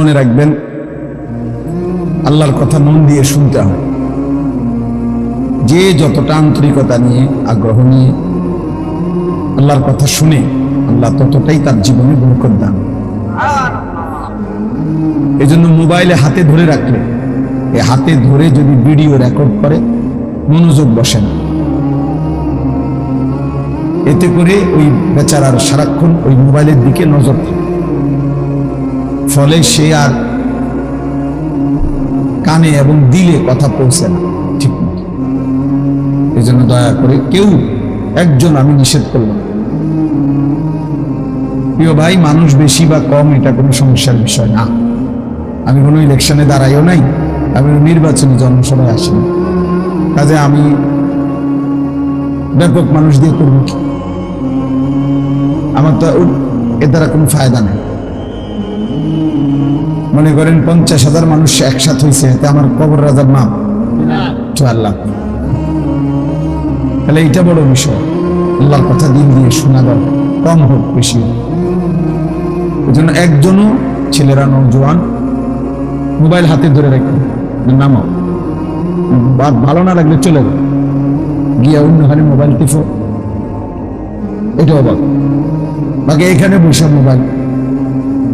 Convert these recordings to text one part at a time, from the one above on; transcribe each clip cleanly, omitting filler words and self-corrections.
মনে রাখবেন, আল্লাহর কথা মন দিয়ে শুনতে হয়। যে যতটা আন্তরিকতা নিয়ে, আগ্রহ নিয়ে আল্লাহর কথা শুনে, আল্লাহ ততটাই তার জীবনে বরকত দান। এই জন্য মোবাইলে হাতে ধরে রাখলে, এই হাতে ধরে যদি ভিডিও রেকর্ড করে, মনোযোগ বসে না। এতে করে ওই বেচারার সারাক্ষণ ওই মোবাইলের দিকে নজর থাকে, ফলে সে আর কানে এবং দিলে কথা পৌঁছে না ঠিক মতো। এই জন্য দয়া করে কেউ একজন, আমি নিষেধ করলাম, প্রিয় ভাই, মানুষ বেশি বা কম এটা কোনো সমস্যার বিষয় না। আমি কোনো ইলেকশনে দাঁড়াইও নাই, আমি নির্বাচনী জনসভায় আসিনি, কাজে আমি ব্যাপক মানুষ দিয়ে করব কি? আমার তো এর দ্বারা কোনো ফায়দা নেই। মনে করেন 50,000 মানুষ একসাথে হয়েছে, এতে আমার কবর রাজার নাম আল্লাহ। তাহলে এইটা বড় বিষয়। আল্লাহর কথা দিন দিয়ে শোনা দরকার, কম হোক বেশি হোক। এই জন্য একজনও, ছেলেরা নওজোয়ান, মোবাইল হাতে ধরে রাখবে, নামাও, ভালো না লাগলে চলে যাও, গিয়া অন্যখানে মোবাইল টিপো, এটাও অবাক। বাকি এখানে বসে মোবাইল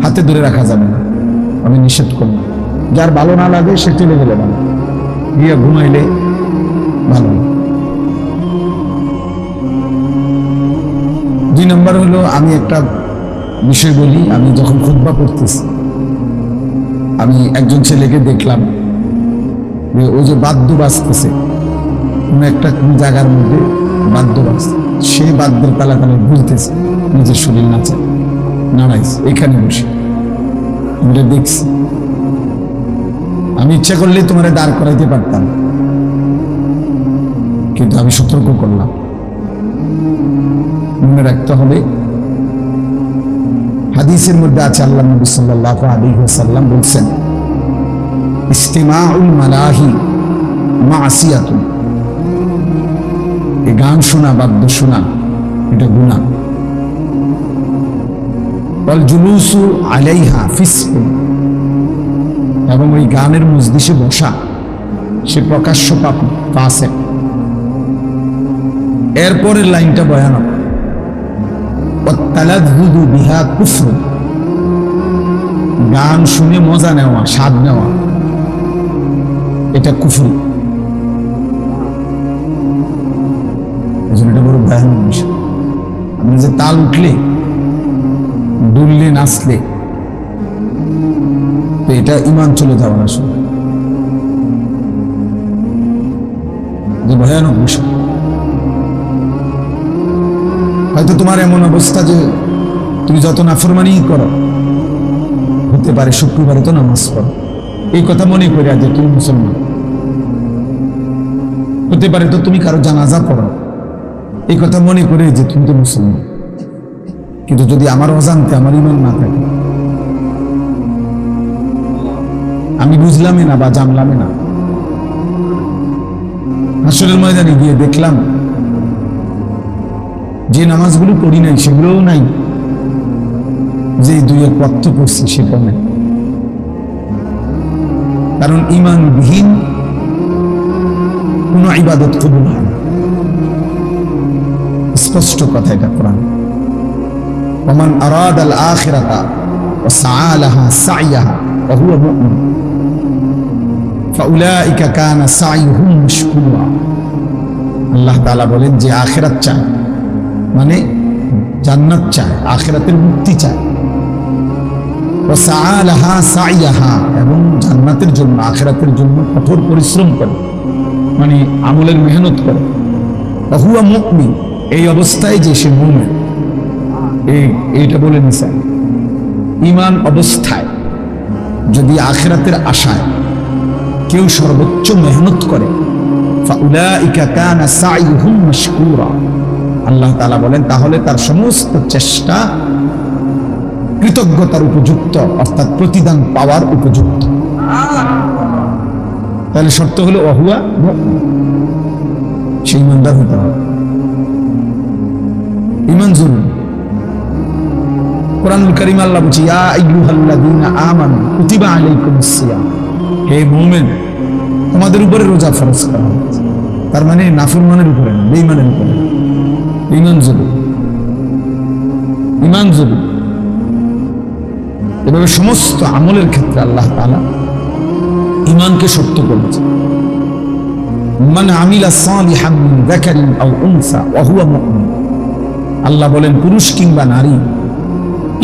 হাতে ধরে রাখা যাবে না, আমি নিষেধ করলাম। যার ভালো না লাগে সে চলে গেলে ভালো, গিয়া ঘুমাইলে ভালো। 2 নম্বর হলো, আমি একটা বিষয় বলি। আমি যখন খুতবা করতেছি, আমি একজন ছেলেকে দেখলাম যে ওই যে বাদ্য বাজতেছে, কোন একটা কোন জায়গার মধ্যে বাদ্য বাজছে, সে বাদ্যের তালা তালা বুঝতেছে, নিজের শরীর নাচে, নাড়াইছে এখানে বসে। আমরা দেখছি, আমি ইচ্ছা করলে তোমার দাঁড় করাইতে পারতাম, কিন্তু আমি সতর্ক করলাম। মনে রাখতে হবে, হাদিসের মধ্যে আছে, আল্লাহ নবী সাল্লাল্লাহু আলাইহি ওয়াসাল্লাম বলছেন, ইস্তিমাউল মালাহি মাসিয়াতুন, এই গান শোনা, বাদ্য শোনা, এটা গুনাহ। ওয়াল জুলুসু আলাইহা ফিসকুন, এবং ওই গানের মজলিসে বসা, সে প্রকাশ্য পাপ, ফাসিক। এরপরের লাইনটা ভয়ানক, ওয়াত্তালাযযুযু বিহা কুফর, গান শুনে মজা নেওয়া, স্বাদ নেওয়া, এটা কুফর। এটা বড় ভয়ানক বিষয়। আপনি যে তাল উঠলে, দুললে, নাচলে, তো এটা ঈমান চলে যাওয়ার আসলে যে ভয়ানক বিষয়। হয়তো তোমার এমন অবস্থা যে তুমি যত নাফরমানি করো, হতে পারে শুক্রবারে তো নামাজ পড়ো, এই কথা মনে করে যে তুমি মুসলমান। হতে পারে তো তুমি কারো জানাজা পড়ো, এই কথা মনে করে যে তুমি তো মুসলমান। কিন্তু যদি আমার অজান্তে আমার ঈমান না থাকে, আমি বুঝলামই না বা জানলামই না, হাসরের ময়দানে গিয়ে দেখলাম যে নামাজগুলো পড়ি নাই সেগুলোও নাই, যে 2 ওয়াক্ত পড়ছি সেটাও নাই। কারণ ঈমানবিহীন কোন ইবাদত কবুল হয় না, স্পষ্ট কথা এটা কোরআন। ওমান আরাদাল আখিরাতা ওয়া সাআ লাহা সাইয়াহা ওয়া হুয়া মুমিন ফাউলাইকা কানা সাইয়ুহুম মাশকুরা। আল্লাহ তাআলা বলেন, যে আখিরাত চায়, মানে জান্নাত চায়, আখিরাতের মুক্তি চায়, ওয়া সাআ লাহা সাইয়াহা, এবং জান্নাতের জন্য, আখিরাতের জন্য কঠোর পরিশ্রম করে, মানে আমলের মেহনত করে, ওয়া হুয়া মুমিন, এই অবস্থায় যে সে মুমিন। এইটা বলে নিছেন, ঈমান অবস্থায় যদি আখিরাতের আশায় কেউ সর্বোচ্চ মেহনত করে, ফাউলাইকা কানা সাইয়ুহুম মাশকুরা, আল্লাহ তাআলা বলেন তাহলে তার সমস্ত চেষ্টা কৃতজ্ঞতার উপযুক্ত, অর্থাৎ প্রতিদান পাওয়ার উপযুক্ত। তাহলে শর্ত হলো ওয়া হুয়া মুমিন, সেই ইমানদার হতে হবে। ঈমান জরুরি। কোরআনুল কারীম আল্লাহ বলছে ইয়া আইয়ুহাল্লাযীনা আমানু কুতিবা আলাইকুমুস সিয়াম, হে মুমিন তোমাদের উপরে রোজা ফরজ করা হয়েছে। তার মানে নাফরমানের উপরে না, বেঈমানের উপরে। ঈমান জরুরি, ঈমান জরুরি। এভাবে সমস্ত আমলের ক্ষেত্রে আল্লাহ তাআলা ঈমানকে শর্ত করেছে। মান আমিলা সালিহান মিন যাকারিন আও উনসা ওয়া হুয়া মুমিন, আল্লাহ বলেন পুরুষ কিংবা নারী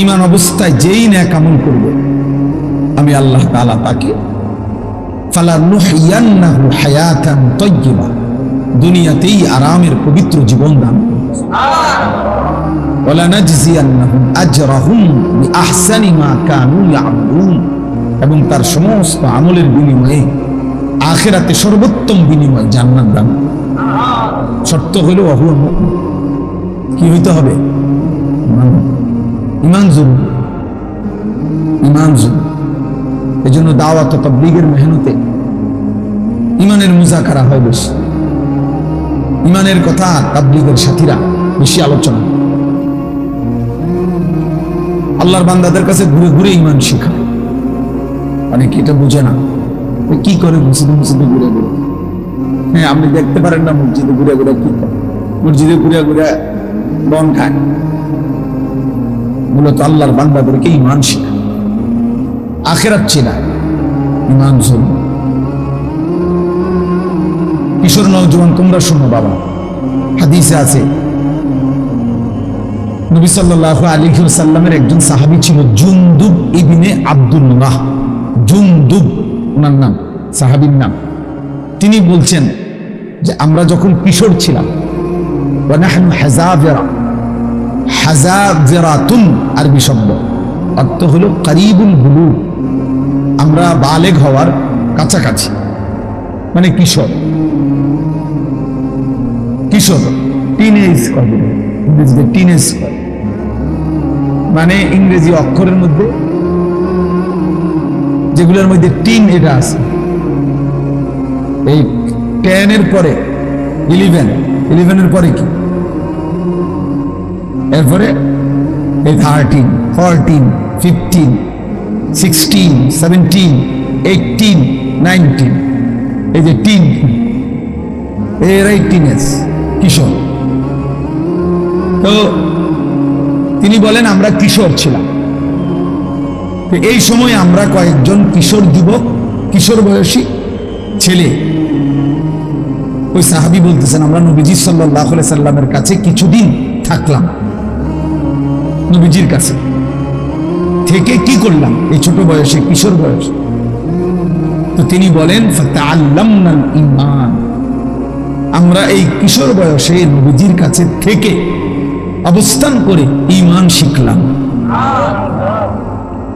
ঈমান অবস্থায় যেই নেক আমল করবে আমি আল্লাহ তাআলা তাকে ফালানুহইয়ান্নাহু হায়াতান তাইয়্যিবা, দুনিয়াতেই আরামের পবিত্র জীবন দান করব। ওয়ালা নাজজিয়ান্নাহুম আজরাহুম বিআহসানি মা কানু ইয়ামালুন, এবং তার সমস্ত আমলের বিনিময়ে আখিরাতে সর্বোত্তম বিনিময় জান্নাত দান। শর্ত হলো ওয়া হুয়া মুমিন, কি হইতে হবে? ঈমান জরুরি, ঈমান জরুরি। এজন্য দাওয়াত ও তাবলীগের মেহনতে ঈমানের মুযাকারা হয় বেশি, ঈমানের কথা তাবলীগের সাথীরা বেশি আলোচনা। আল্লাহর বান্দাদের কাছে ঘুরে ঘুরে ঈমান শেখায়। অনেকে এটা বুঝে না, কি করে মসজিদে মসজিদে ঘুরে ঘুরে। হ্যাঁ, আপনি দেখতে পারেন না মসজিদে ঘুরে ঘুরে কি করে, মসজিদে ঘুরে ঘুরে বন খায়। মূলত আল্লাহর বান্দাদেরকে ঈমান শেখায়, আখিরাত চেনায়, ঈমান জরুরি। কিশোর নওজোয়ান তোমরা শোনো বাবা, হাদিসে আছে নবী সাল্লাল্লাহু আলাইহি ওয়াসাল্লামের একজন সাহাবী ছিল জুনদুব ইবনে আব্দুল্লাহ। জুনদুব ওনার নাম, সাহাবীর নাম। তিনি বলছেন যে আমরা যখন কিশোর ছিলাম, ওয়া নাহনু হাযাবিরা, হাযাবিরাতুন আরবি শব্দ, অর্থ হলো কারিবুল বুলুগ, আমরা বালেগ হওয়ার কাছাকাছি, মানে কিশোর। কিশোর টিনেজ করে, ইংরেজিতে টিনেজ করে, মানে ইংরেজি অক্ষরের মধ্যে যেগুলোর মধ্যে টিন এটা আছে, এই 10 এর পরে 11, 11 এর পরে কি, এরপরে এই 13, 14, 15, 16, 17, 18, 19, এই যে টিন, এরাই টিনেজ, কিশোর। তো তিনি বলেন আমরা কিশোর ছিলাম। এই সময় আমরা কয়েকজন কিশোর যুবক, কিশোর বয়সী ছেলে, ওই সাহাবী বলতেছেন আমরা নবীজি সাল্লাল্লাহু আলাইহি সাল্লামের কাছে কিছুদিন থাকলাম। নবীজির কাছে থেকে কি করলাম এই ছোট বয়সে, কিশোর বয়সে? তো তিনি বলেন ফাতাআল্লামনাল ঈমান, আমরা এই কিশোর বয়সে নবীজির কাছে থেকে অবস্থান করে ঈমান শিখলাম।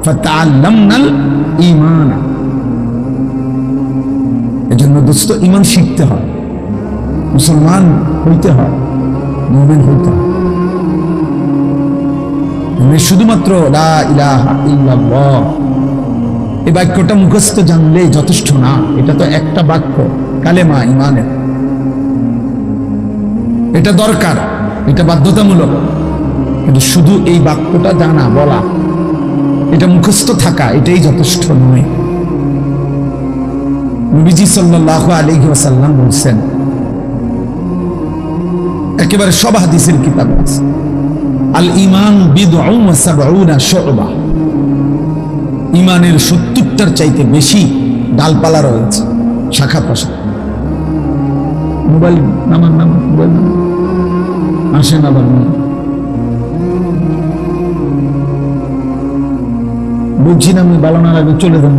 ফাতাআল্লামনাল ঈমান। এজন্য দোস্ত ঈমান শিখতে হয়, মুসলমান হইতে হয়, মুমিন হইতে হয়। শুধুমাত্র লা ইলাহা ইল্লাল্লাহ এই বাক্যটা মুখস্থ জানলে যথেষ্ট না। এটা তো একটা বাক্য, কালেমা ঈমানের। এটা দরকার, এটা বাধ্যতামূলক, কিন্তু শুধু এই বাক্যটা জানা, বলা, এটা মুখস্থ থাকা, এটাই যথেষ্ট নয়। নবীজি সাল্লাল্লাহু আলাইহি ওয়াসাল্লাম বলছেন, একেবারে সব হাদিসের কিতাব আছে, আল ঈমান বিদউন ওয়া সাবউনা শু'বা, ঈমানের 70টার চাইতে বেশি ডালপালা রয়েছে, শাখা প্রশাখা। মোবাইল নামান, মোবাইল আসেন আবার বুঝছি না, আমি বালানোর আগে চলে যান।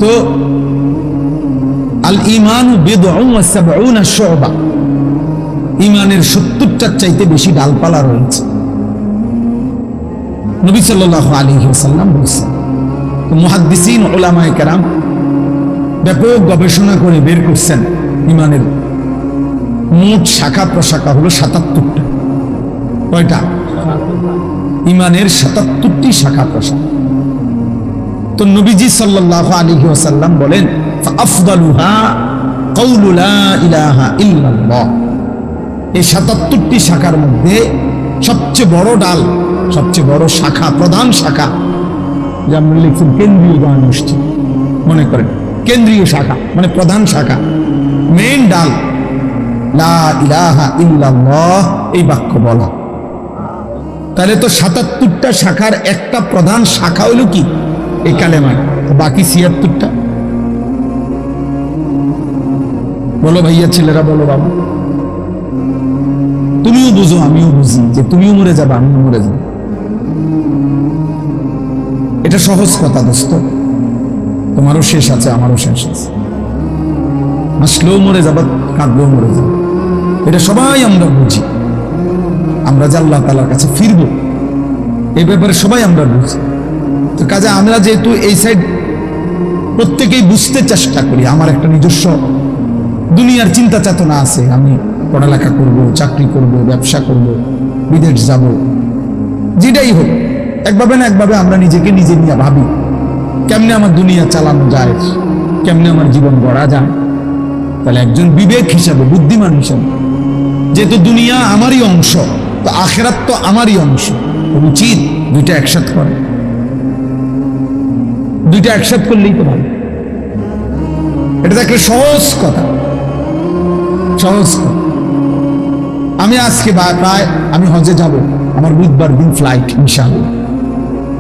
তো আল ঈমানু বিদউন ওয়া সাবউনা শু'বা, ঈমানের 70টার চাইতে বেশি ডালপালা রয়েছে, নবী সাল্লাল্লাহু আলাইহি ওয়াসাল্লাম বলেছেন। তো মুহাদ্দিসিন উলামায়ে কেরাম ব্যাপক গবেষণা করে বের করছেন ঈমানের মোট শাখা প্রশাখা হলো ৭৭টা। কয়টা? ঈমানের ৭৭টি শাখা প্রশাখা। তো নবীজি সাল্লাল্লাহু আলাইহি ওয়াসাল্লাম বলেন ফাআফদালুহা কাউলু লা ইলাহা ইল্লাল্লাহ, এই ৭৭টি শাখার মধ্যে সবচেয়ে বড় ডাল, সবচেয়ে বড় শাখা, প্রধান শাখা, যেমন লিখছেন কেন্দ্রীয় জামে মসজিদ, মনে করেন কেন্দ্রীয় শাখা মানে প্রধান শাখা, মেইন ডাল, লা ইলাহা ইল্লাল্লাহ, এই বাক্য বলা। তাহলে তো ৭৭টা শাখার একটা প্রধান শাখা হইল কি এই কালেমা, বাকি ৭৬টা। বলো ভাইয়া, ছেলেরা বলো, বাবা তুমিও বুঝো আমিও বুঝি যে তুমিও মরে যাবে আমিও মরে যাব। এটা সহজ কথা দোস্ত, তোমারও শেষ আছে আমারও শেষ আছে, হাসলেও মরে যাবা কাঁদলেও মরে যাবে, এটা সবাই আমরা বুঝি। আমরা যে আল্লাহ তাআলার কাছে ফিরবো এই ব্যাপারে সবাই আমরা বুঝি। তো কাজে আমরা যেহেতু এই সাইড প্রত্যেকেই বুঝতে চেষ্টা করি, আমার একটা নিজস্ব দুনিয়ার চিন্তা চেতনা আছে, আমি পড়ালেখা করব, চাকরি করব, ব্যবসা করব, বিদেশ যাব, যেটাই হোক একভাবে না একভাবে আমরা নিজেকে নিজে নিয়ে ভাবি কেমনে আমার দুনিয়া চালানো যায়, কেমনে আমার জীবন গড়া যায়। তাহলে একজন বিবেক হিসাবে, বুদ্ধিমান হিসাবে, যেহেতু দুনিয়া আমারই অংশ, তো আখিরাত তো আমারই অংশ, উচিত দুইটা একসাথ করে, দুইটা একসাথ করলেই তো ভালো। এটা তো একটা সহজ কথা, সহজ কথা। আমি আজকে প্রায় আমি হজে যাব, আমার বুধবার দিন ফ্লাইট ইনশাআল্লাহ।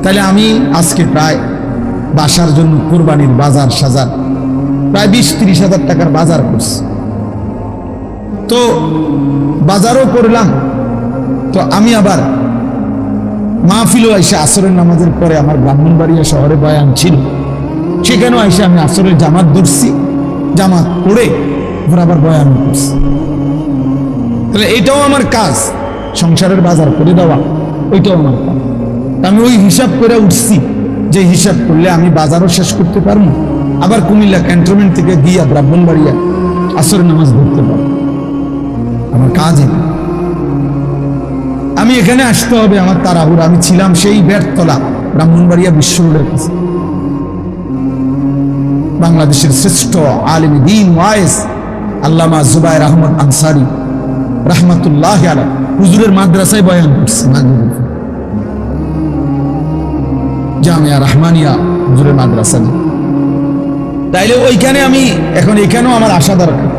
তাহলে আমি আজকে প্রায় বাসার জন্য কোরবানির বাজার সাজার প্রায় 20-30 হাজার টাকার বাজার করছি। তো বাজারও করলাম, তো আমি আবার মাহফিলও এসে আসরের নামাজের পরে আমার ব্রাহ্মণবাড়িয়া শহরে বয়ান ছিল, সেখানেও এসে আমি আসরের জামাত ধরছি, জামাত পড়ে আবার বয়ান করছি। তাহলে এটাও আমার কাজ, সংসারের বাজার করে দেওয়া ওইটাও আমার কাজ। আমি ওই হিসাব করে উঠছি যে হিসাব করলে আমি বাজারও শেষ করতে পারবো, আবার কুমিল্লা ক্যান্টনমেন্ট থেকে গিয়া ব্রাহ্মণবাড়িয়া আসরের নামাজ ধরতে পারবো। আমার কাজ আমি এখানে আসতে হবে, আমার তাড়াহুড়া। আমি ছিলাম সেই বেড়তলা ব্রাহ্মণবাড়িয়া বিশ্ব রোডের কাছে, বাংলাদেশের শ্রেষ্ঠ আলিম দ্বীন ওয়াইজ আল্লামা জুবায়ের আহমদ আনসারী রাহমাতুল্লাহি আলাইহি হুজুরের মাদ্রাসায় বয়ান করছে, জামিয়া রহমানিয়া হুজুরের মাদ্রাসা। তাইলে ওইখানে আমি এখন, এখানেও আমার আশা দরকার,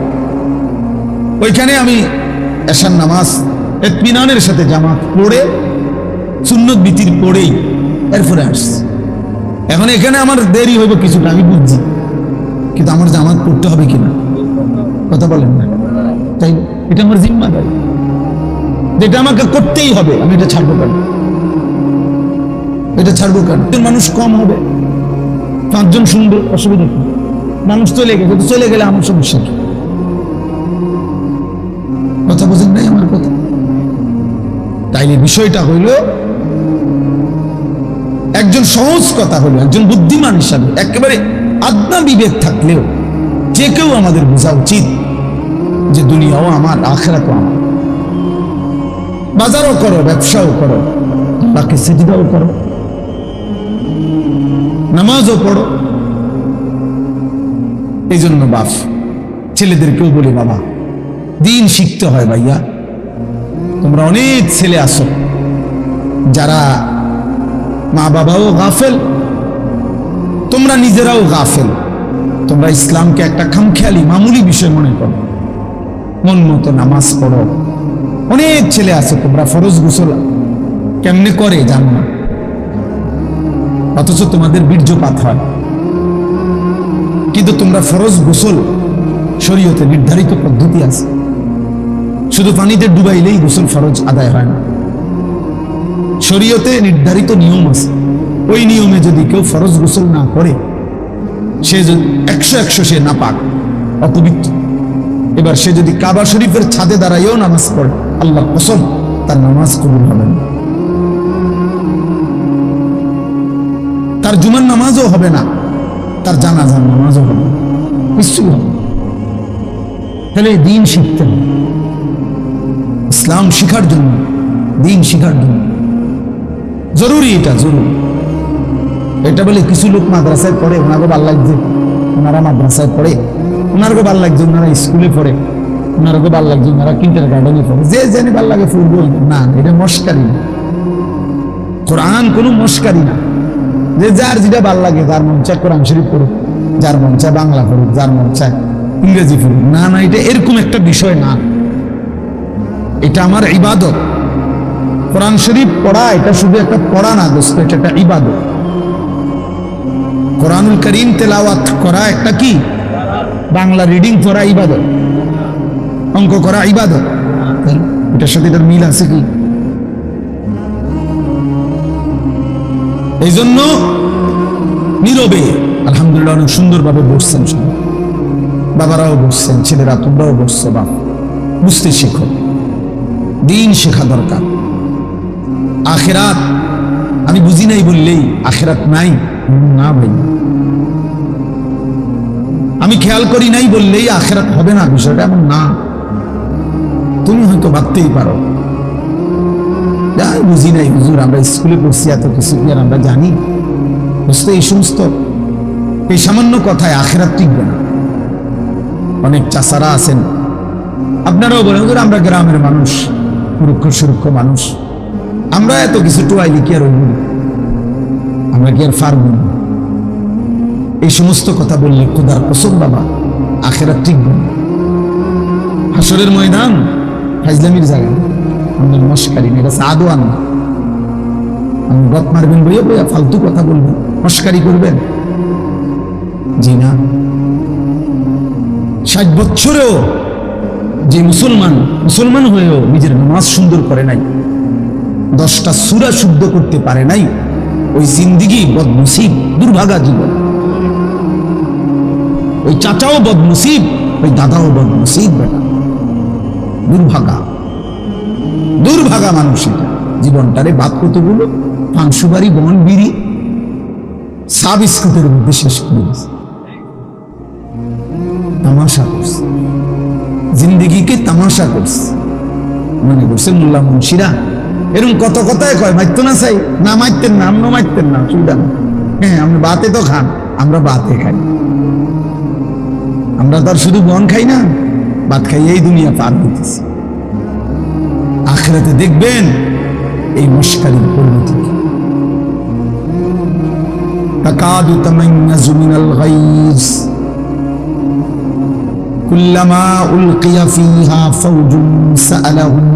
ওইখানে আমি এশার নামাজ ইতমিনানের সাথে জামাত পড়ে সুন্নত বিতির পড়েই এরপরে আসছি। এখন এখানে আমার দেরি হইব কিছুটা আমি বুঝছি, কিন্তু আমার জামাত পড়তে হবে কিনা কথা বলেন না, তাই এটা আমার জিম্মাদারি, যেটা আমাকে করতেই হবে। আমি এটা ছাড়বো কেন, এটা ছাড়বো কেন? মানুষ কম হবে, 5 জন শুনবে, অসুবিধা কি? মানুষ চলে গেছে, চলে গেলে আমার সমস্যা কি? কথা বোঝেন নাই আমার কথা? তাইলে বিষয়টা হইল, একজন সহজ কথা হলো, একজন বুদ্ধিমান হিসাবে একেবারে আদনা বিবেক থাকলেও যে কেউ আমাদের বোঝা উচিত যে দুনিয়াও আমার, আখিরাতও আমার। বাজারও করো, ব্যবসাও করো, বাকি সিজদাও করো, নামাজও পড়ো। এই জন্য বাপ ছেলেদেরকেও বলি, বাবা দিন শিখতে হয় ভাইয়া। তোমরা অনেক ছেলে আসো যারা মা বাবাও গাফেল, তোমরা নিজেরাও গাফেল, তোমরা ইসলামকে একটা খামখেয়ালি মামুলি বিষয় মনে করো, মন মতো নামাজ পড়ো। অনেক ছেলে আছে তোমরা ফরজ গোসল কেমনে করে জানো না, অথচ তোমাদের বীর্যপাত হয়, কিন্তু তোমরা ফরজ গোসল শরীয়তে নির্ধারিত পদ্ধতি আছে, শুধু পানিতে ডুবাইলেই গোসল ফরজ আদায় হয় না, শরীয়তে নির্ধারিত নিয়ম আছে। ওই নিয়মে যদি কেউ ফরজ গোসল না করে, সে 100 সে নাপাক, অপবিত্র। এবার সে যদি কাবা শরীফের ছাদে দাঁড়াইও নামাজ পড়ে, আল্লাহর কসম তার নামাজ কবুল হবে না, তার জুমার নামাজও হবে না, তার জানাজার নামাজও হবে না, কিছুই হবে না। তাহলে দিন শিখতে হবে, ইসলাম শিখার জন্য, দিন শিখার জন্য জরুরি, এটা জরুরি। এটা বলে কিছু লোক মাদ্রাসায় পড়ে, ওনাকে ভাল লাগছে, ওনারা মাদ্রাসায় পড়ে, ওনারকে ভাল লাগছে, ওনারা স্কুলে পড়ে, ওনারা তো ভালো লাগছে, ওনারা কিন্টার গার্ডেনে পড়ে, যে জানি ভালো লাগে ফুটবল না, এটা মস্কারি না। কোরআন কোনো মস্কারি না, যে যার যেটা ভালো লাগে, যার মন চায় কোরআন শরীফ পড়ুক, যার মন চায় বাংলা পড়ুক, যার মন চায় ইংরেজি পড়ুক, না না, এটা এরকম একটা বিষয় না। এটা আমার ইবাদত। কোরআন শরীফ পড়া এটা শুধু একটা পড়া না দোস্ত, এটা একটা ইবাদত। কোরআনুল কারীম তেলাওয়াত করা একটা কি, বাংলা রিডিং পড়া ইবাদত, অঙ্ক করা ইবাদত, এটার সাথে এটার মিল আছে কি? এই জন্য নীরবে আলহামদুলিল্লাহ অনেক সুন্দরভাবে বসছেন, বাবারাও বসছেন, ছেলেরা তোমরাও বসছো। বাপ বুঝতে শেখো, দিন শেখা দরকার। আখিরাত আমি বুঝি নাই বললেই আখিরাত নাই না ভাই, আমি খেয়াল করি নাই বললেই আখিরাত হবে না, বিষয়টা এমন না। তুমি হয়তো ভাবতেই পারো বুঝি নাই হুজুর, আমরা স্কুলে পড়ছি, এত কিছু কি আর আমরা জানি? বুঝতে এই সমস্ত এই সামান্য কথায় আখিরাত টিকবে না। অনেক চাচারা আছেন, আপনারাও বলেন হুজুর আমরা গ্রামের মানুষ, মূর্খ সুরক্ষ মানুষ, আমরা এত কিছু টোয়াইলি কি আর হইব, আমরা কি আর পারব না? এই সমস্ত কথা বললে খোদার কসম বাবা আখিরাত টিকবে না। হাসরের ময়দান ফাইজলামির জায়গা, আমাদের মস্কারি না, এটা আদোয়ান না। আমি গপ মারবেন বইয়া বইয়া ফালতু কথা বলবেন, মস্কারি করবেন, জি না। 60 বছরেও যে মুসলমান হয়েও নিজের নামাজ সুন্দর করে নাই, 10টা সূরা শুদ্ধ করতে পারে নাই, ওই জিন্দিগি বদনসিব, দুর্ভাগা জীবন। ওই চাচাও বদনসিব, ওই দাদাও বদনসিব, বেটা দুর্ভাগা মানুষ। এটা জীবনটারে বাদ কতগুলো পাংশুবাড়ি বন বিড়ি সা বিস্কুটের মধ্যে শেষ করে দিচ্ছে, তামাশা করছে, জিন্দিগিকে তামাশা করছে। মনে করছে মোল্লা মুন্সিরা এরকম কত কথায় কয়, মারতো না চাই না, মারতেন না, আমরা মারতেন না, সুবিধা না। হ্যাঁ আপনি বাতে তো খান, আমরা বাতে খাই, আমরা তো আর শুধু বন খাই না, ভাত খাই, এই দুনিয়া পার হইতেছি। আখিরাতে দেখবেন এই মস্কারির পরিণতি কি। তাকাদু তামাইয়াজু মিনাল গাইজ কুল্লামা উলকিয়া ফিহা ফাওজুন সাআলাহুম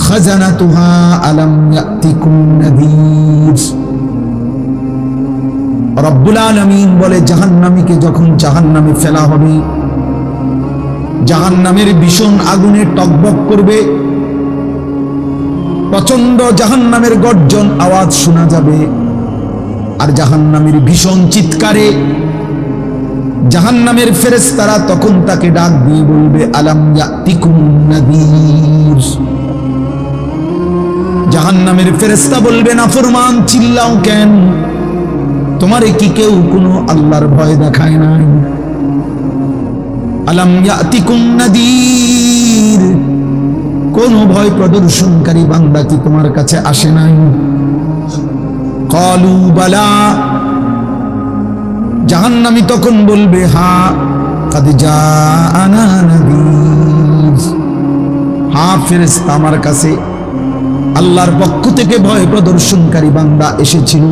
খাজানাতুহা আলাম ইয়াতিকুম নাযীর। রব্বুল আলামিন বলে, জাহান্নামীকে যখন জাহান্নামে ফেলা হবে, জাহান্নামের ভীষণ আগুনে টকবক করবে, প্রচন্ড জাহান্নামের গর্জন আওয়াজ শোনা যাবে, আর জাহান্নামের ভীষণ চিৎকারে জাহান্নামের ফেরেশতারা তখন তাকে ডাক দিয়ে বলবে, আলাম ইয়াতিকুম নাযীর। জাহান্নামের ফেরেশতা বলবে, নাফরমান চিল্লাও কেন, তোমারে কি কেউ কোনো আল্লাহর ভয় দেখায় নাই? আলাম ইয়াতিকুম নাযীর, কোন ভয় প্রদর্শনকারী বান্দা কি তোমার কাছে আসে নাই? ক্বালু বালা, জাহান্নামী তখন বলবে, হ্যাঁ, কাদ জাআনা নাযীর, হ্যাঁ ফেরেশতা আমার কাছে আল্লাহর পক্ষ থেকে ভয় প্রদর্শনকারী বান্দা এসেছিল।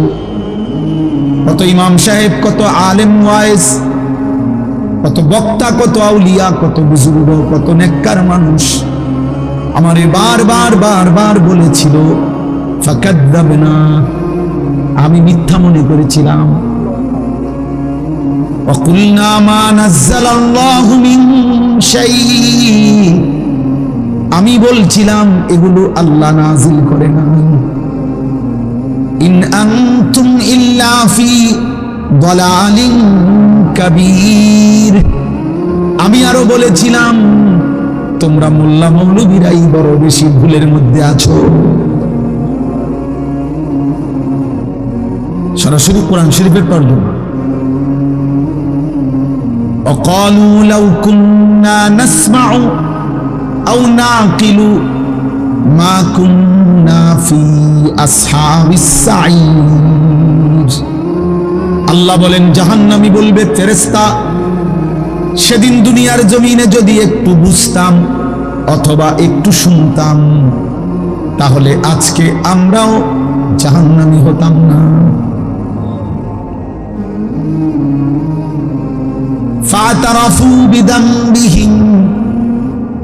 কত ইমাম সাহেব, কত আলেম ওয়াইজ, কত বক্তা, কত আউলিয়া, কত বুজুর্গ, কত নেককার মানুষ আমারে বারবার বলেছিল, ফাকাদ্দাবনা, আমি মিথ্যা মনে করেছিলাম। ওয়াকুলনা মা নাযালাল্লাহু মিন শাই, আমি বলছিলাম এগুলো আল্লাহ নাজিল করে নাই। ইন আনতুম ইল্লা ফি দালালিন কাবীর, আমি আরো বলেছিলাম তোমরা মোল্লা মৌলবীরাই বড় বেশি ভুলের মধ্যে আছো। সরাসরি কোরআন শরীফের তর্জমা। وقالوا لو كنا نسمع أو نعقل ما كنا في أصحاب السعير। আল্লাহ বলেন, জাহান্নামী বলবে, ফেরেশতা সেদিন দুনিয়ার জমিনে যদি একটু বুঝতাম অথবা একটু শুনতাম, তাহলে আজকে আমরাও জাহান্নামী হতাম না। ফাতারাফু বিদামবিহিম,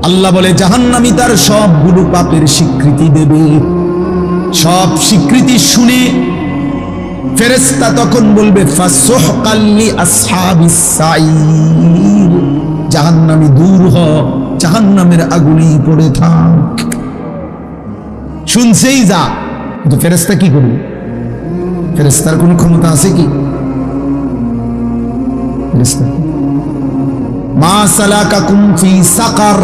আল্লাহ বলে জাহান্নামী তার সবগুলো পাপের স্বীকৃতি দেবে। সব স্বীকৃতি শুনে ফেরেশতা তখন বলবে ফাসুহকাল লিআসহাবিস সাঈর, জাহান্নামী দূর হ, জাহান্নামের আগুনেই পড়ে থাক। শুনছেই যা, কিন্তু ফেরেশতা কি করবে? ফেরেশতার কোনো ক্ষমতা আছে কি? ফেরেশতা মা সালাকাকুম ফি সাকার।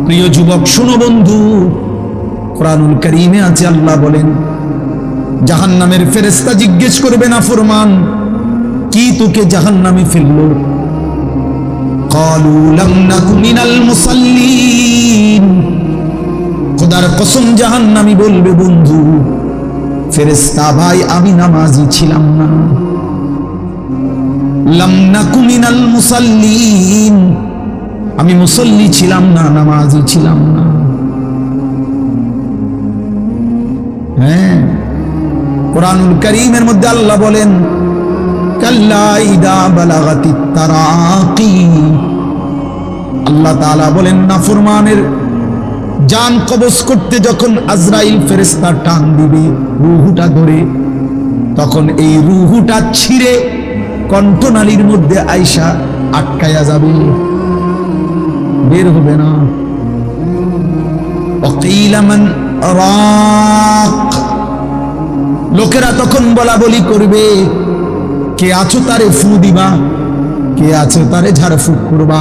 প্রিয় যুবক শুনো বন্ধু, কুরআনুল কারীমে আছে আল্লাহ বলেন জাহান্নামের ফেরেশতা জিজ্ঞেস করবে না ফরমান, কি তোকে জাহান্নামে ফেললো? ক্বালু লাম নাকু মিনাল মুসাল্লিন, খোদার কসম জাহান্নামী বলবে বন্ধু ফেরেশতা ভাই আমি নামাজি ছিলাম না। লাম নাকু মিনাল মুসাল্লিন, আমি মুসল্লি ছিলাম না, নামাজি ছিলাম না। হ্যাঁ, কুরআনুল কারীমের মধ্যে আল্লাহ বলেন কাল্লা ইদা বালাগাতিত তারাকি, আল্লাহ তাআলা বলেন নাফরমানের জান কবজ করতে যখন আজরাইল ফেরেশতা টান দিবে রূহটা ধরে, তখন এই রূহটা ছিঁড়ে কণ্ঠনালীর মধ্যে আইসা আটকায়া যাবে, বের হবে না। ওয়াকিলা মান রাক, লোকেরা তখন বলা বলি করবে কে আছো তারে ফু দিবা, কে আছো তারে ঝাড়ফুঁক করবা,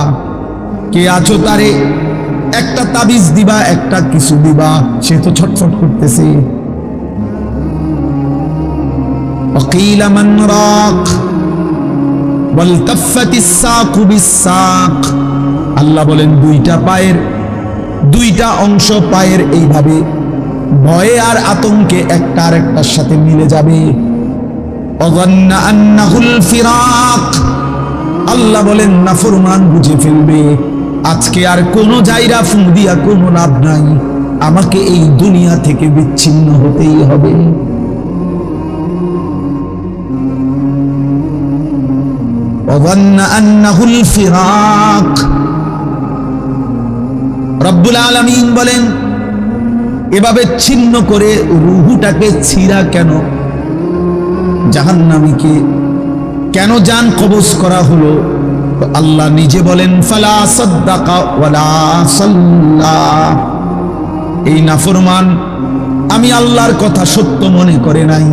কে আছো তারে একটা তাবিজ দিবা, একটা কিছু দিবা, সে তো ছটফট করতেছে। ওয়াকিলা মান রাক ওয়ালতাফাতিস সাকু বিস-সাক, আল্লাহ বলেন দুইটা পায়ের দুইটা অংশ পায়ের এইভাবে ভয়ে আর আতঙ্কে একটা আর একটার সাথে মিলে যাবে। ওয়াযান্না আন্নাহুল ফিরাক, আল্লাহ বলেন নাফরমান বুঝে ফেলবে আজকে আর কোনো জায়গা ফু দিয়া কোনো লাভ নাই, আমাকে এই দুনিয়া থেকে বিচ্ছিন্ন হতেই হবে। ওয়াযান্না আন্নাহুল ফিরাক, রব্বুল আলামিন বলেন এভাবে ছিন্ন করে রূহটাকে ছিঁড়া কেন, জাহান্নামীকে কেন জান কবজ করা হলো? তো আল্লাহ নিজে বলেন ফালা সাদ্দাকা ওয়ালা সাল্লা, এই নাফরমান আমি আল্লাহর কথা সত্য মনে করে নাই,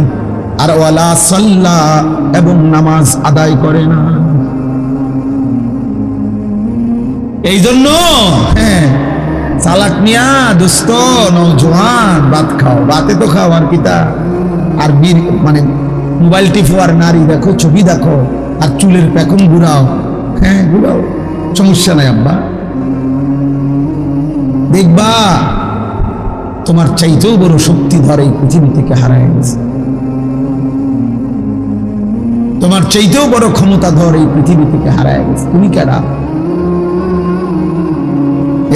আর ওয়ালা সাল্লা এবং নামাজ আদায় করে না। এই জন্য হ্যাঁ চালাক মিয়া দোস্ত নওজোয়ান ভাত খাও, ভাতে তো খাও আর কিতা, আর মানে মোবাইল টিপো আর নারী দেখো, ছবি দেখো, আর চুলের পেখম ঘুরাও। হ্যাঁ ঘুরাও, সমস্যা নাই আব্বা, দেখবা তোমার চাইতেও বড় শক্তিধর এই পৃথিবী থেকে হারায় গেছে, তোমার চাইতেও বড় ক্ষমতাধর এই পৃথিবী থেকে হারায় গেছে। তুমি কেডা?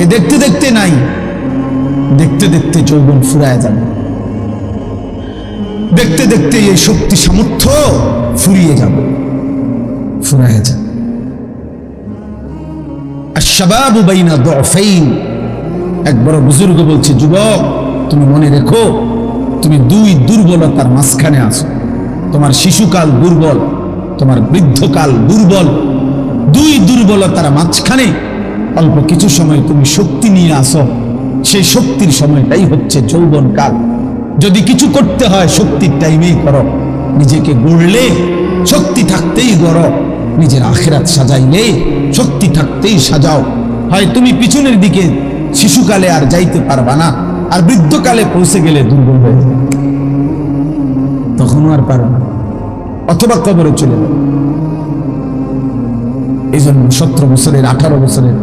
এ দেখতে দেখতে নাই, দেখতে দেখতে যৌবন ফুরায় যাবে, দেখতে দেখতে এই শক্তি সামর্থ্য ফুরিয়ে যাবে, ফুরায় যাবে। আশ-শাবাবু বাইনা দু'ফাইন, এক বড় বুজুর্গ বলছে যুবক তুমি মনে রেখো তুমি দুই দুর্বলতার মাঝখানে আছো, তোমার শিশুকাল দুর্বল, তোমার বৃদ্ধকাল দুর্বল, দুই দুর্বলতার মাঝখানে অল্প কিছু সময় তুমি শক্তি নিয়ে আসো, সেই শক্তির সময়টাই হচ্ছে যৌবন কাল। যদি কিছু করতে হয় শক্তির টাইমেই করো, নিজেকে গড়লে শক্তি থাকতেই গড়ো, নিজের আখিরাত সাজাইলে শক্তি থাকতেই সাজাও। হয় তুমি পিছনের দিকে শিশুকালে আর যাইতে পারবা না, আর বৃদ্ধকালে পৌঁছে গেলে দুর্বল হয়ে যাবে, তখনও আর পারো না, অথবা কবরে চলে যাবে। এই জন্য 17 বছরের 18 বছরের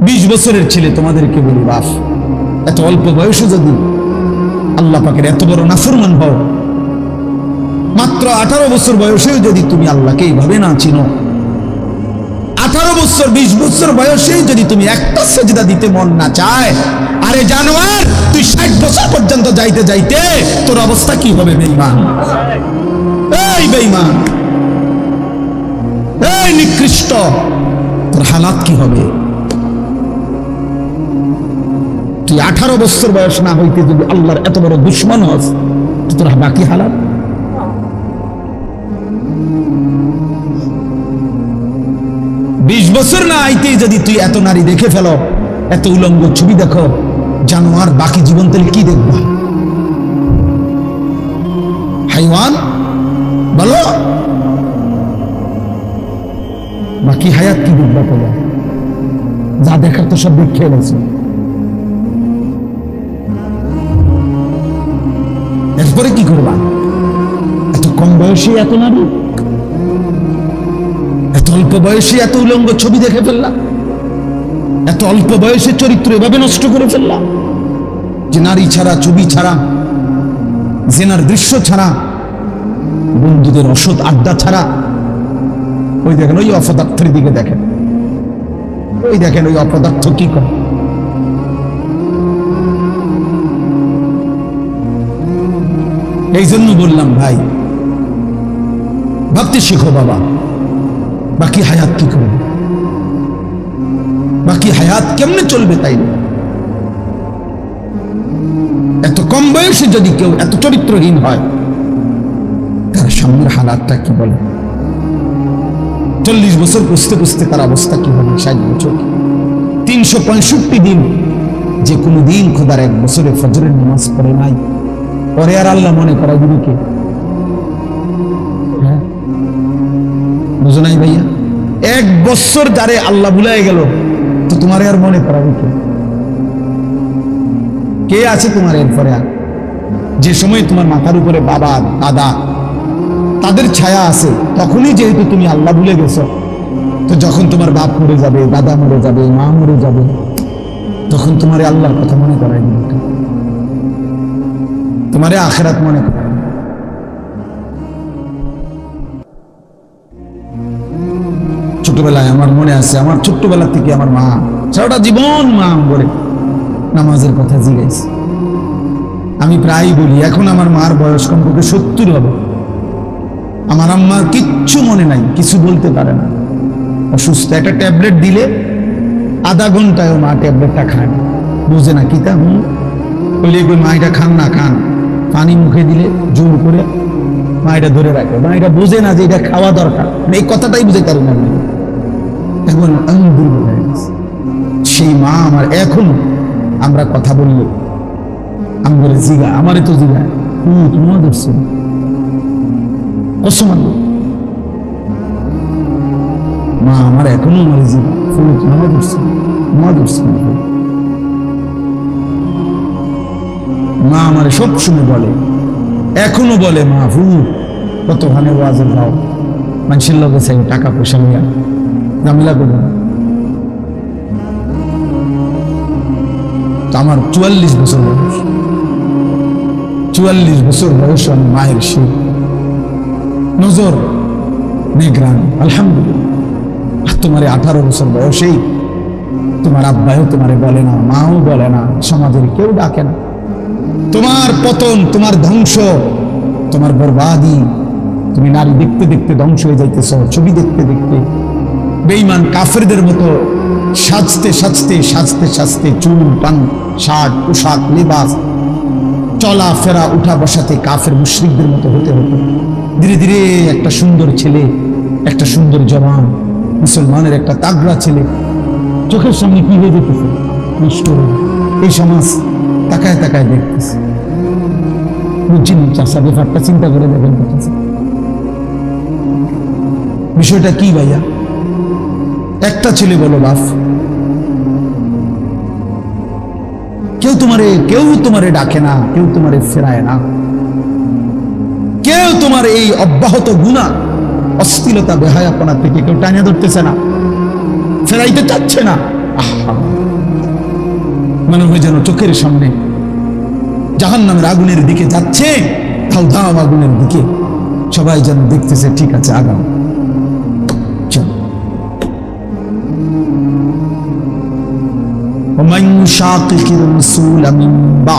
20 বছরের ছেলে তোমাদেরকে বলি বাপ, এত অল্প বয়সে যদি আল্লাহ পাকের এত বড় নাফরমান হও, মাত্র 18 বছর বয়সেও যদি তুমি আল্লাহকে এইভাবে না চিনো, বছর 20 বছর বয়সে যদি তুমি একটা সেজদা দিতে মন না চায়, আরে জানোয়ার, তুই 60 বছর পর্যন্ত যাইতে যাইতে তোর অবস্থা কি হবে বেঈমান? এই বেঈমান, এই নিকৃষ্ট, তোর হালাত কি হবে? তুই 18 বছর বয়স না হইতে যদি আল্লাহর এত বড় দুশ্মন হস, তোর বাকি হালাত। বিশ বছর না আইতেই যদি তুই এত নারী দেখে ফেলো, এত উলঙ্গ ছবি দেখো, জানোয়ার, বাকি জীবন তাহলে কি দেখবা? হাইওয়ান বলো, বাকি হায়াত কি দেখবা? তোমরা যা দেখার তো সব দেখে গেছে। এরপরে কি করবা? এত কম বয়সে এত নারী, এত অল্প বয়সে এত উলঙ্গ ছবি দেখে ফেললাম, এত অল্প বয়সে চরিত্র এভাবে নষ্ট করে ফেললাম যে নারী ছাড়া, ছবি ছাড়া, জেনার দৃশ্য ছাড়া, বন্ধুদের অসৎ আড্ডা ছাড়া। ওই দেখেন, ওই অপদার্থের দিকে দেখেন, ওই দেখেন ওই অপদার্থ কি করে। এই জন্য বললাম ভাই, ভাবতে শিখো বাবা, বাকি হায়াত কি করবে, বাকি হায়াত কেমনে চলবে? তাই এত কম বয়সে যদি কেউ এত চরিত্রহীন হয়, তার সামনের হালাতটা কি বলে? 40 বছর পুষতে পুষতে তার অবস্থা কি হবে? 60 বছর, 365 দিন, যে কোনো দিন খোদার 1 বছরে ফজরের নামাজ পড়ে নাই, পরে আর আল্লাহ মনে করাই দিবি কে? হ্যাঁ, বুঝো নাই ভাইয়া? 1 বছর যারে আল্লাহ ভুলাই গেল, তো তোমার আর মনে করাবে কে? কে আছে তোমার এরপরে? আর যে সময় তোমার মাথার উপরে বাবা দাদা তাদের ছায়া আছে, তখনই যেহেতু তুমি আল্লাহ ভুলে গেছো, তো যখন তোমার বাপ মরে যাবে, দাদা মরে যাবে, মা মরে যাবে, তখন তোমার আল্লাহর কথা মনে করাই দিবে, তোমারে আখিরাত মনে করাই। ছোটবেলায় আমার মনে আছে, আমার ছোট্টবেলা থেকে আমার মা সারাটা জীবন মা বলে নামাজের কথা জিজ্ঞাসা। আমি প্রায় বলি, এখন আমার মার বয়স কমপক্ষে 70 হবে, আমার আম্মার কিচ্ছু মনে নাই, কিছু বলতে পারে না, অসুস্থ। একটা ট্যাবলেট দিলে আধা ঘন্টায় মা ট্যাবলেটটা খায় না, বুঝে না কিতা বলি, মা এটা খান না, খান। পানি মুখে দিলে জোর করে মা এটা ধরে রাখে, মা এটা বোঝে না যে এটা খাওয়া দরকার, এই কথাটাই বুঝে পারি না। এখন আমি দুর্বল হয়ে গেছি। সেই মা আমার এখনো, আমরা কথা বললে আমি বলে জিগা, আমারে তো জিগা তোমার ধরছে অসমান, মা আমার এখনো আমার জিগা তোমার ধরছে, তোমার ধরছে। মা আমার সবসময় বলে, এখনো বলে, মা ফুল কতখানে ওয়াজের দাও, মানুষের লোকে চাই টাকা পয়সা নিয়ে ঝামেলা করবে না। আমার 44 বছর বয়স, 44 বছর বয়স, আমি মায়ের সে নজর নিগরান, আলহামদুলিল্লাহ। তোমার 18 বছর বয়সেই তোমার আব্বাও তোমারে বলে না, মাও বলে না, সমাজের কেউ ডাকে না। তোমার পতন, তোমার ধ্বংস, তোমার বরবাদি, তুমি নারী দেখতে দেখতে ধ্বংস হয়ে যাইতেছ, ছবি দেখতে দেখতে বেঈমান কাফেরদের মতো সাজতে সাজতে সাজতে সাজতে, চুল পান, শার্ট পোশাক লেবাস, চলা ফেরা উঠা বসাতে কাফের মুশরিকদের মতো হতে হতো। ধীরে ধীরে একটা সুন্দর ছেলে, একটা সুন্দর জওয়ান মুসলমানের একটা তাগড়া ছেলে চোখের সামনে কি হয়ে যেতেছে, নষ্ট হয়ে। এই সমাজ তাকায় তাকায় দেখতেছে। বুঝছেন চাষা, ব্যাপারটা চিন্তা করে দেখেন বিষয়টা কি ভাইয়া? একটা ছেলে বলো বাপ, কেউ তোমারে ডাকে না, কেউ তোমারে ফেরায় না, কেউ তোমার এই অব্যাহত গুনাহ, অশ্লীলতা, বেহায়াপনা থেকে কেউ টানিয়ে ধরতেছে না, ফেরাইতে চাচ্ছে না। মনে হয় যেন চোখের সামনে জাহান্নামের আগুনের দিকে যাচ্ছে, ধাও ধাও আগুনের দিকে, সবাই যেন দেখতেছে, ঠিক আছে আগাম। ومن يشاقق الرسول من بعد